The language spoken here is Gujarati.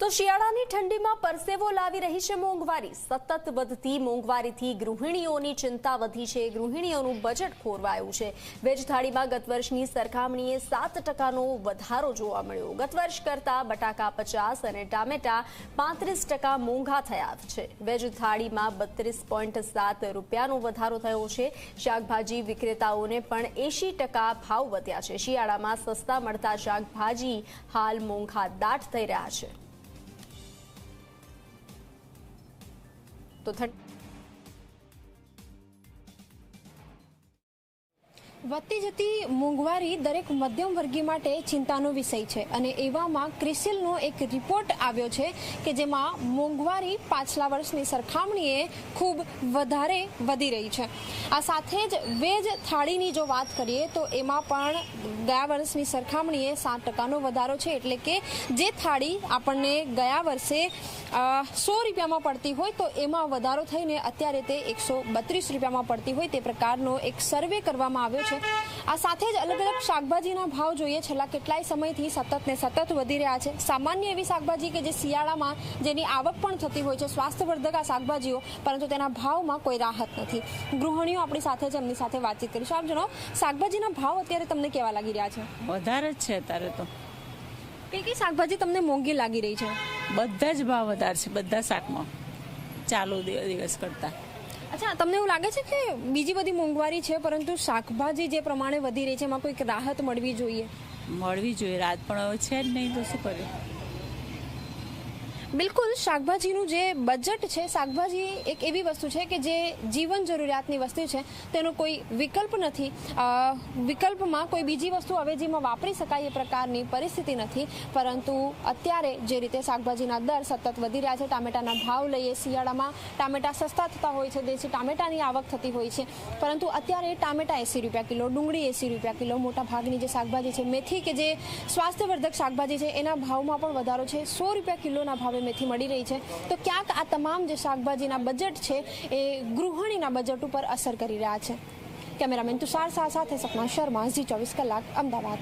તો શિયાળાની ઠંડીમાં પરસેવો લાવી રહી છે મોંઘવારી। સતત વધતી મોંઘવારીથી ગૃહિણીઓની ચિંતા વધી છે। ગૃહિણીઓનું બજેટ ખોરવાયું છે। વેજ થાળીમાં ગત વર્ષની સરખામણીએ 7% વધારો જોવા મળ્યો। ગત વર્ષ કરતાં બટાકા 50 અને ટામેટા 35% મોંઘા થયા છે। વેજ થાળીમાં 32.7 રૂપિયાનો વધારો થયો છે। શાકભાજી વિક્રેતાઓને પણ 80% ભાવ વધ્યા છે। શિયાળામાં સસ્તા મળતા શાકભાજી હાલ મોંઘા દાટ થઈ રહ્યા છે। તો વધતી જતી મોંઘવારી દરેક મધ્યમ વર્ગીય માટે ચિંતાનો વિષય છે અને એવામાં ક્રિસિલનો એક રિપોર્ટ આવ્યો છે કે જેમાં મોંઘવારી પાછલા વર્ષની સરખામણીએ ખૂબ વધારે વધી રહી છે। આ સાથે જ વેજ થાળીની જો વાત કરીએ તો એમાં પણ ગયા વર્ષની સરખામણીએ 7%નો વધારો છે। એટલે કે જે થાળી આપણને ગયા વર્ષે 100 રૂપિયામાં પડતી હોય તો એમાં વધારો થઈને અત્યારે તે 132 રૂપિયામાં પડતી હોય તે પ્રકારનો એક સર્વે કરવામાં આવ્યો છે। આ સાથે જ અલગ અલગ શાકભાજીના ભાવ જોઈએ છેલ્લા કેટલાય સમયથી સતત વધી રહ્યા છે। સામાન્ય એવી શાકભાજી કે જે શિયાળામાં જેની આવક પણ થતી હોય છે, સ્વાસ્થ્યવર્ધક આ શાકભાજીઓ, પરંતુ તેના ભાવમાં કોઈ રાહત નથી। ગૃહિણીઓ આપણી સાથે છે, એમની સાથે વાતચીત કરીશું। આપ જણાવો, શાકભાજીના ભાવ અત્યારે તમને કેવા લાગી રહ્યા છે? વધારે જ છે અત્યારે તો। કઈ શાકભાજી તમને મોંઘી લાગી રહી છે? બધા જ ભાવ વધારે છે, બધા શાકમાં ચાલુ દિવસ કરતા। અચ્છા, તમને એવું લાગે છે કે બીજી બધી મોંઘવારી છે પરંતુ શાકભાજી જે પ્રમાણે વધી રહી છે એમાં કોઈક રાહત મળવી જોઈએ? રાહત પણ હવે છે જ નહીં તો શું કરે। બિલકુલ, શાકભાજીનું જે બજેટ છે, શાકભાજી એક એવી વસ્તુ છે કે જે જીવન જરૂરિયાતની વસ્તુ છે, તેનો કોઈ વિકલ્પ નથી। વિકલ્પમાં કોઈ બીજી વસ્તુ અવેજીમાં વાપરી શકાય એ પ્રકારની પરિસ્થિતિ નથી, પરંતુ અત્યારે જે રીતે શાકભાજીના દર સતત વધી રહ્યા છે, ટામેટાના ભાવ લઈએ, શિયાળામાં ટામેટા સસ્તા થતા હોય છે, દેશી ટામેટાની આવક થતી હોય છે, પરંતુ અત્યારે ટામેટા 80 રૂપિયા કિલો, ડુંગળી 80 રૂપિયા કિલો, મોટા ભાગની જે શાકભાજી છે, મેથી કે જે સ્વાસ્થ્યવર્ધક શાકભાજી છે એના ભાવમાં પણ વધારો છે। 100 રૂપિયા કિલોના ભાવે મેથી મળી રહી છે। તો ક્યાંક આ તમામ જે શાકભાજીના બજેટ છે એ ગૃહિણીના બજેટ ઉપર અસર કરી રહ્યા છે। કેમેરામેન તુષાર શાહ સાથે સપના શર્મા, ઝી 24 કલાક, અમદાવાદ।